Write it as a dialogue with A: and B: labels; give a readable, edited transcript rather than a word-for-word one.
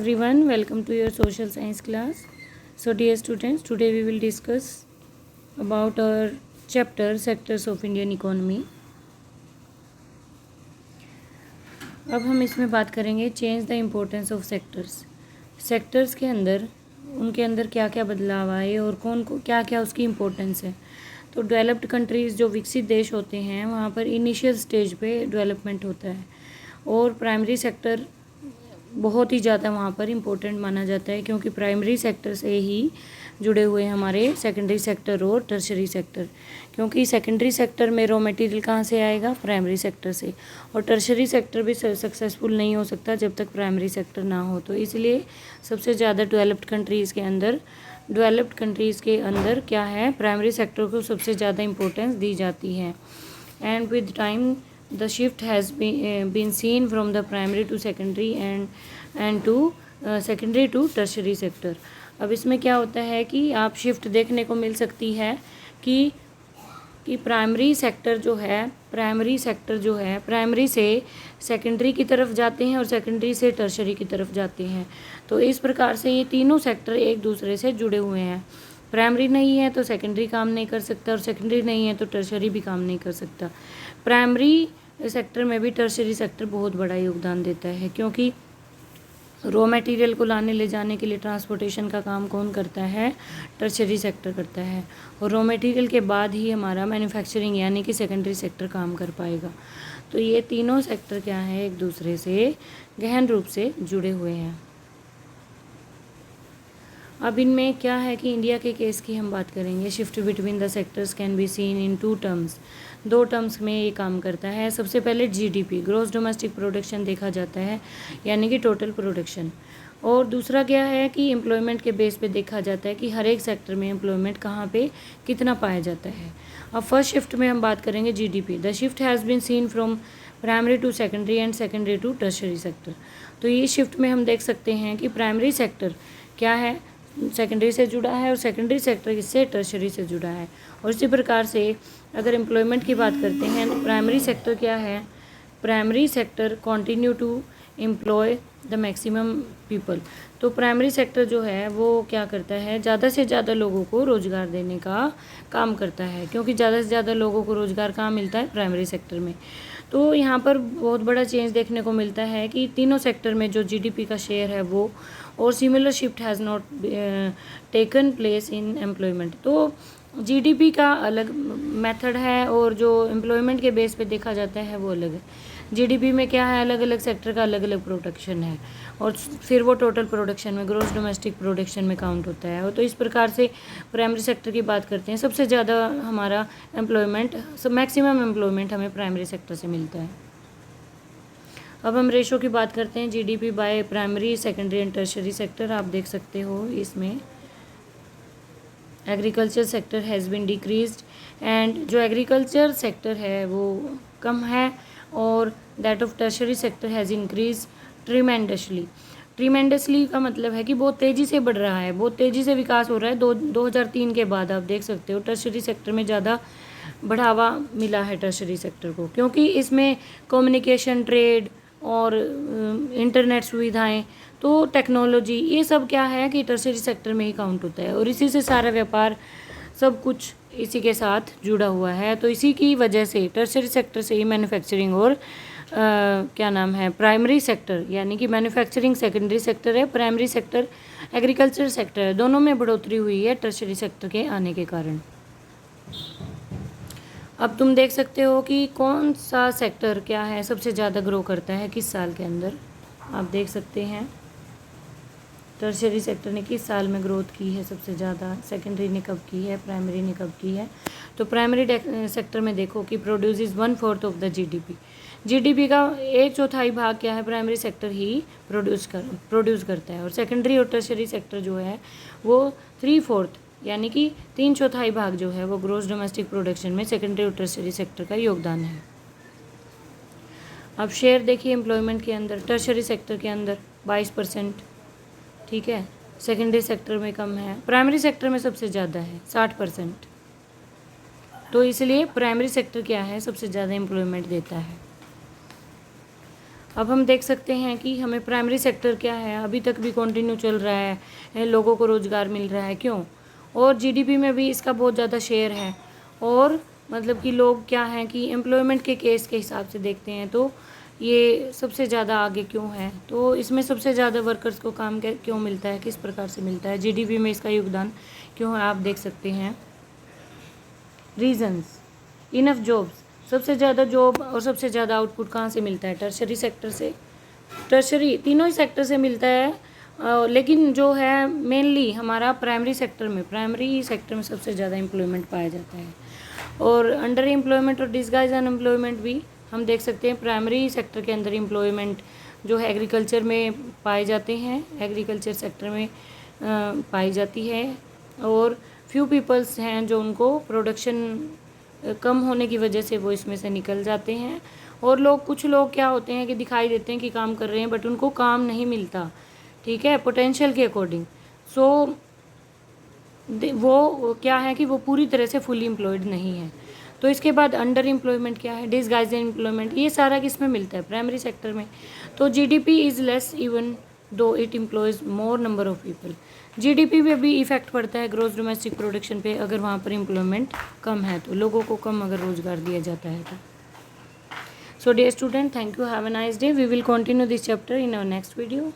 A: Everyone, welcome to your social science class. So dear students, today we will discuss about our chapter sectors of Indian economy. अब हम इसमें बात करेंगे change the importance of sectors. Sectors के अंदर उनके अंदर क्या क्या बदलाव आए और कौन को क्या क्या उसकी इम्पोर्टेंस है। तो डेवलप्ड कंट्रीज़ जो विकसित देश होते हैं वहाँ पर इनिशियल स्टेज पे डेवलपमेंट होता है और प्राइमरी सेक्टर बहुत ही ज़्यादा वहाँ पर इम्पोर्टेंट माना जाता है, क्योंकि प्राइमरी सेक्टर से ही जुड़े हुए हमारे सेकेंडरी सेक्टर और टर्शरी सेक्टर। क्योंकि सेकेंडरी सेक्टर में रॉ मटेरियल कहाँ से आएगा? प्राइमरी सेक्टर से। और टर्शरी सेक्टर भी सक्सेसफुल नहीं हो सकता जब तक प्राइमरी सेक्टर ना हो। तो इसलिए सबसे ज़्यादा डेवलप्ड कंट्रीज़ के अंदर क्या है, प्राइमरी सेक्टर को सबसे ज़्यादा इम्पोर्टेंस दी जाती है। And with time the shift has been seen from the primary to secondary and to secondary to tertiary sector। अब इसमें क्या होता है कि आप शिफ्ट देखने को मिल सकती है कि प्राइमरी सेक्टर जो है प्राइमरी से सेकेंडरी की तरफ जाते हैं और सेकेंडरी से टर्शरी की तरफ जाते हैं। तो इस प्रकार से ये तीनों सेक्टर एक दूसरे से जुड़े हुए हैं। प्राइमरी नहीं है तो सेकेंडरी काम नहीं कर सकता और सेकेंडरी नहीं है तो टर्शरी भी काम नहीं कर सकता। प्राइमरी सेक्टर में भी टर्शरी सेक्टर बहुत बड़ा योगदान देता है, क्योंकि रॉ मटेरियल को लाने ले जाने के लिए ट्रांसपोर्टेशन का काम कौन करता है? टर्शरी सेक्टर करता है। और रॉ मटेरियल के बाद ही हमारा मैन्युफैक्चरिंग यानी कि सेकेंडरी सेक्टर काम कर पाएगा। तो ये तीनों सेक्टर क्या है, एक दूसरे से गहन रूप से जुड़े हुए हैं। अब इनमें क्या है कि इंडिया के केस की हम बात करेंगे। Shift between the sectors can be seen in two terms. दो टर्म्स में ये काम करता है। सबसे पहले जीडीपी, ग्रॉस डोमेस्टिक प्रोडक्शन देखा जाता है, यानी कि टोटल प्रोडक्शन। और दूसरा क्या है कि एम्प्लॉयमेंट के बेस पे देखा जाता है कि हर एक सेक्टर में एम्प्लॉयमेंट कहाँ पे कितना पाया जाता है। अब फर्स्ट शिफ्ट में हम बात करेंगे GDP. The shift has been seen from primary to secondary and secondary to tertiary sector. तो ये शिफ्ट में हम देख सकते हैं कि प्राइमरी सेक्टर क्या है, सेकेंडरी से जुड़ा है और सेकेंडरी सेक्टर इससे टर्शरी से जुड़ा है। और इसी प्रकार से अगर एम्प्लॉयमेंट की बात करते हैं तो प्राइमरी सेक्टर क्या है? Primary sector continue to employ the maximum people. तो प्राइमरी सेक्टर जो है वो क्या करता है, ज़्यादा से ज़्यादा लोगों को रोज़गार देने का काम करता है, क्योंकि ज़्यादा से ज़्यादा लोगों को रोज़गार कहाँ मिलता है? प्राइमरी सेक्टर में। तो यहाँ पर बहुत बड़ा चेंज देखने को मिलता है कि तीनों सेक्टर में जो जीडीपी का शेयर है वो, और similar shift has not taken place in employment. तो जीडीपी का अलग मेथड है और जो एम्प्लॉयमेंट के बेस पे देखा जाता है वो अलग है। जीडीपी में क्या है, अलग अलग सेक्टर का अलग अलग प्रोडक्शन है और फिर वो टोटल प्रोडक्शन में, ग्रॉस डोमेस्टिक प्रोडक्शन में काउंट होता है। और तो इस प्रकार से प्राइमरी सेक्टर की बात करते हैं, सबसे ज़्यादा हमारा एम्प्लॉयमेंट, मैक्सिमम एम्प्लॉयमेंट हमें प्राइमरी सेक्टर से मिलता है। अब हम रेशो की बात करते हैं, GDP by primary, secondary and tertiary sector. आप देख सकते हो इसमें agriculture sector has been decreased, and जो एग्रीकल्चर सेक्टर है वो कम है और that of tertiary sector has increase tremendously. Tremendously का मतलब है कि बहुत तेज़ी से बढ़ रहा है, बहुत तेज़ी से विकास हो रहा है। 2003 के बाद आप देख सकते हो टर्शरी सेक्टर में ज़्यादा बढ़ावा मिला है टर्शरी सेक्टर को, क्योंकि इसमें कम्युनिकेशन, ट्रेड और इंटरनेट सुविधाएं, तो टेक्नोलॉजी, ये सब क्या है कि टर्शरी सेक्टर में ही काउंट होता है और इसी से सारा व्यापार सब कुछ इसी के साथ जुड़ा हुआ है। तो इसी की वजह से टर्शरी सेक्टर से ही मैन्युफैक्चरिंग और क्या नाम है, प्राइमरी सेक्टर यानी कि मैन्युफैक्चरिंग सेकेंडरी सेक्टर है, प्राइमरी सेक्टर एग्रीकल्चर सेक्टर है, दोनों में बढ़ोतरी हुई है टर्शरी सेक्टर के आने के कारण। अब तुम देख सकते हो कि कौन सा सेक्टर क्या है सबसे ज़्यादा ग्रो करता है किस साल के अंदर। आप देख सकते हैं टर्शरी सेक्टर ने किस साल में ग्रोथ की है सबसे ज़्यादा, सेकेंडरी ने कब की है, प्राइमरी ने कब की है। तो प्राइमरी सेक्टर में देखो कि produce 1/4 of the GDP. GDP का 1/4 भाग क्या है, प्राइमरी सेक्टर ही प्रोड्यूस करता है। और सेकेंडरी और टर्शरी सेक्टर जो है वो 3/4 यानी कि 3/4 भाग जो है वो ग्रॉस डोमेस्टिक प्रोडक्शन में सेकेंडरी और टर्शरी सेक्टर का योगदान है। अब शेयर देखिए एम्प्लॉयमेंट के अंदर, टर्शरी सेक्टर के अंदर 22%, ठीक है, सेकेंडरी सेक्टर में कम है, प्राइमरी सेक्टर में सबसे ज़्यादा है 60%। तो इसलिए प्राइमरी सेक्टर क्या है, सबसे ज़्यादा एम्प्लॉयमेंट देता है। अब हम देख सकते हैं कि हमें प्राइमरी सेक्टर क्या है, अभी तक भी कंटिन्यू चल रहा है, लोगों को रोज़गार मिल रहा है, क्यों? और जीडीपी में भी इसका बहुत ज़्यादा शेयर है। और मतलब कि लोग क्या हैं कि एम्प्लॉयमेंट के केस के हिसाब से देखते हैं तो ये सबसे ज़्यादा आगे क्यों है, तो इसमें सबसे ज़्यादा वर्कर्स को काम क्यों मिलता है, किस प्रकार से मिलता है, जीडीपी में इसका योगदान क्यों है, आप देख सकते हैं। रीजंस, इनफ जॉब्स, सबसे ज़्यादा जॉब और सबसे ज़्यादा आउटपुट कहाँ से मिलता है? टर्शरी सेक्टर से। टर्शरी तीनों ही सेक्टर से मिलता है, लेकिन जो है मेनली हमारा प्राइमरी सेक्टर में सबसे ज़्यादा एम्प्लॉयमेंट पाया जाता है। और अंडर एम्प्लॉयमेंट और डिसगाइज अनएम्प्लॉयमेंट भी हम देख सकते हैं। प्राइमरी सेक्टर के अंदर एम्प्लॉयमेंट जो है एग्रीकल्चर में पाए जाते हैं, एग्रीकल्चर सेक्टर में पाई जाती है। और फ्यू पीपल्स हैं जो उनको प्रोडक्शन कम होने की वजह से वो इसमें से निकल जाते हैं। और कुछ लोग क्या होते हैं कि दिखाई देते हैं कि काम कर रहे हैं बट उनको काम नहीं मिलता, ठीक है, पोटेंशियल के अकॉर्डिंग। सो वो क्या है कि वो पूरी तरह से फुली एम्प्लॉयड नहीं है। तो इसके बाद अंडर एम्प्लॉयमेंट क्या है, डिसगाइज एम्प्लॉयमेंट, ये सारा किस में मिलता है? प्राइमरी सेक्टर में। तो GDP is less even though it employees more number of people. GDP पे भी इफेक्ट पड़ता है ग्रॉस डोमेस्टिक प्रोडक्शन पे, अगर वहाँ पर एम्प्लॉयमेंट कम है तो, लोगों को कम अगर रोज़गार दिया जाता है तो। So dear student, thank you, have a nice day. We will continue this chapter in our next video.